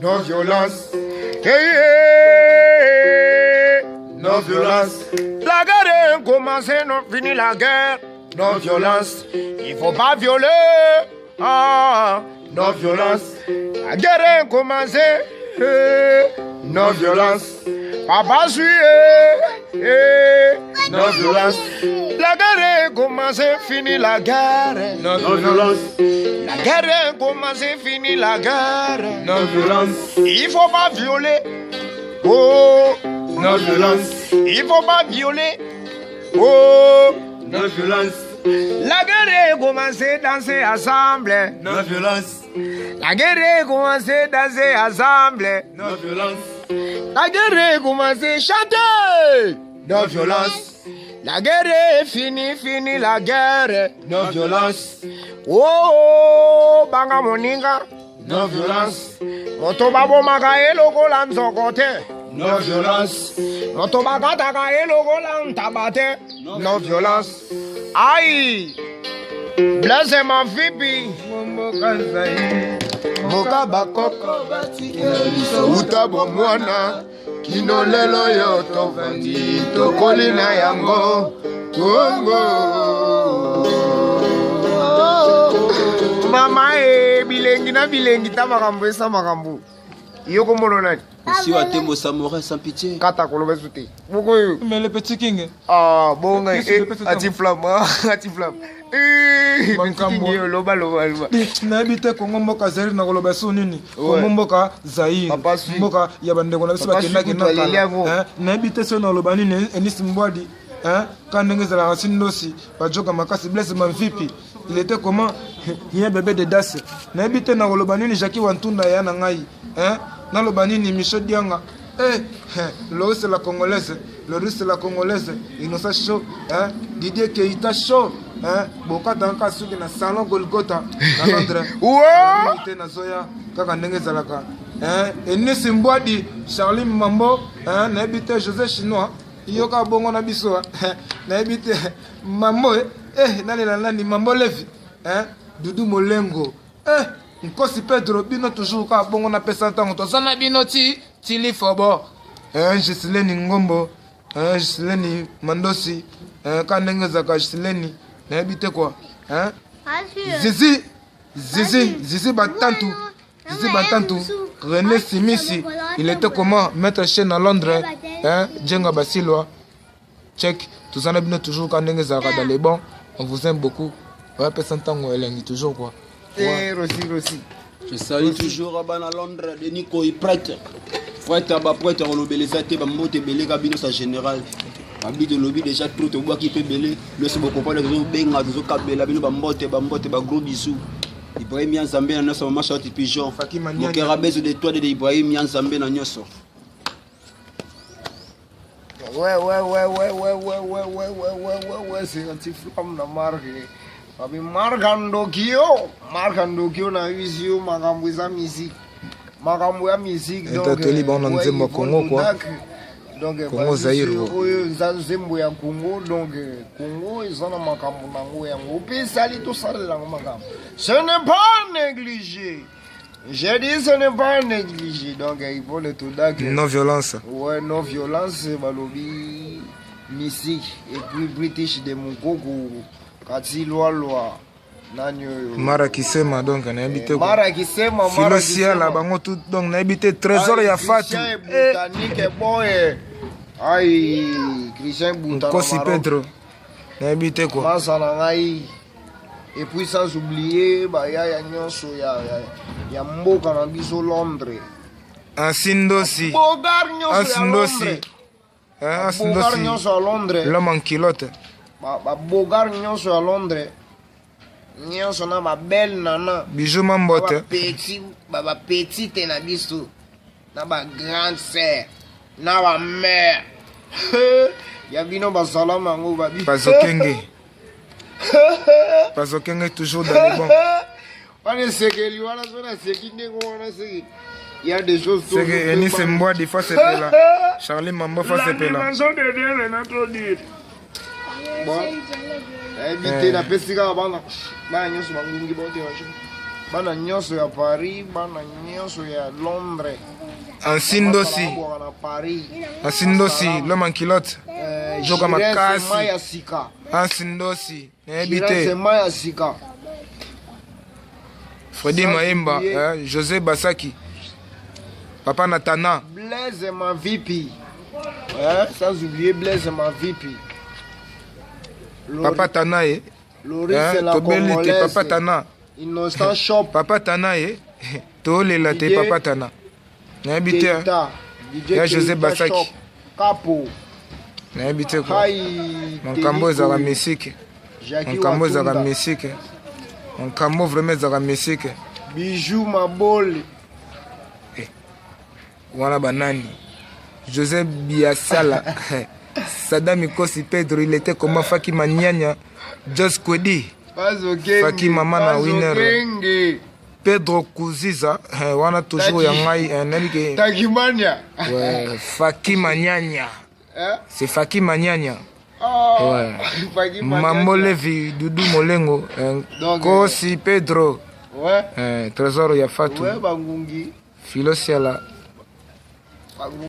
Non violence. Non violence. La guerre est commencée, non fini la guerre. Non violence. Il faut pas violer. Ah, non violence. La guerre est commencée. Non violence. Papa suit. Non violence. La guerre est commencée, fini la guerre. Non violence. La guerre est commencée, fini la guerre. Non violence. Il faut pas violer. Oh, non violence. Il faut pas violer. Oh, non violence. La guerre est commencée, danser ensemble. Non violence. La guerre est commencée, danser ensemble. Non violence. La guerre est commencée, chanter. Non violence. La guerre est finie, fini la guerre. Non violence. Oh, banga moninga. Non violence. Moto babo maka eloko la nzokote. Non violence. Moto baka taka eloko la ntabate. Non violence. Aïe. Blesse ma fipi. Moka bakoko. Uta bomwana. Kino lelo yo tovandi. Tokoli na yango. Congo. Mama bilengi na bilengi ta makambo esa makambo. Yoko molona. Si wa tembo samouraï sans pitié. Kata kolobe suti. Moko. Mais le petit king. Ah bon ati flamme, ati flamme. Makambo loba. Na habite Kongo mboka zeri na koloba so nini. Kongo mboka Zaire. Mboka ya bandeko na biso bakendaki na kala. Na habite so na loba nini enisi mbwadi. Quand nous avons racine aussi, pas de joke makasi blesse manfipi. Il était comment? Il y a un bébé de Das. N'habite na lobani Jackie Wantunda ya na ngai. Na lobani ni Michel Dianga. Le russe la congolaise, le russe la congolaise, Innocent chaud, Didier Keita chaud, Boka tanka suki na salon Golgotha na Londres. Ouais. Na Zoya kaka ndenge zalaka. Enisi Mbwadi, Charlie Mambo, n'habite José Chinois. Yoka bongo na biso na ebite mambo nalela nani mambo levi Dudu Molengo Nkosi Pedro bino toujours ka bongo na pesa ntango tozana bino tili fobo Gisleni Ngombo Gisleni Mandosi ka ndenge zaka Gisleni na ebite kwa Zizi Batantu René Simisi, il était comment? Maître chaîne à Londres, Djenga Basilwa, check, tous en abîmes toujours quand on est dans les bons, on vous aime beaucoup. Ouais, personne tango elle toujours quoi. Rossi. Je salue toujours à Londres, de Nico et prêtre. Faut être prêtre, on l'obélit, bambote belé cabine sa général. Habit de lobby déjà trop de bois qui peut belé, le se beaucoup pas de benga, de kabela, bino bambote, ba gros bisous. Ibrahim Yanzambe na noso mama shoti pigeon. Mokera bezo de toi de Ibrahim Yanzambe na nyoso. Ouais, c'est un petit flamme na marque. Abi Marcandokio na visio makambo za musique. Makambo ya musique donc. Tateli bon na nzembo Congo quoi. Donc Congo Zaire. Oyo nzembo ya Congo donc Congo ezana makambo nango yango pe sali to salela makambo. Ce n'est pas négligé. J'ai dit ce n'est pas négligé donc il faut le tout d'accord. Non violence. Ouais, non violence balobi musique et puis British de Mukoko kati loi nanyo Mara Kisema donc na habité quoi. Mara Kisema Philosia la bango tout donc na habité trésor ya Fatou. Botanique boy. Aïe, Christian Boutana. Nkosi Pedro. Na habité quoi. Masana ngai. Et puis sans oublier ba ya nyonso ya mboka na biso Londres. Asindosi. Bogar Asindosi. Bogar nyonso à Londres. L'homme en culotte. Ba bogar nyonso à Londres. Nyonso na ba belle nana. Bijou Mambote. Ba petite na biso. Na ba grande sœur. Na ba mère. Ya bino ba salama ngo ba bi. Pazokenge. Pazokenge toujours dans les bons. On est séqueli, on a séquili, on a séquili. Il y a des choses. C'est que Enis Mboa des fois c'est là. Charlie Mambo fois c'est là. Bon. Évitez la pestica bana. Bah, nous sommes ngi bote Bana nyonso ya Paris, bana nyonso ya Londres. Ansindosi. Ansindosi, l'homme en culotte. Joka makasi. Ansindosi. Nebite. Freddy Maemba, José Basaki. Papa Natana. Blaise ma vipi. Sans oublier Blaise ma vipi. Papa Tanae. C'est la Congolaise. Papa Tana. Innocent Shop. Papa Tanae. Tolela te Papa Tana. N'habite. Ya José Basaki. Capo. N'habite quoi. Mon cambo ezala musique. Mon cambo ezala musique. Mon cambo vraiment ezala musique. Bijou Maboli. Wana banani. José Biasala. Sadam Mikosi Pedro, il était comme Faki Manianya. Just Kwedi. Faki Mamana Winner. Pedro Kuziza. Wana toujours yangai. Takimania. Ouais. Faki Manianya. C'est Faki Manianya. Ouais. Mambo Levi, Doudou Molengo. Kosi Pedro. Ouais. Trésor Yafatou. Ouais, Bangungi. Philosiala.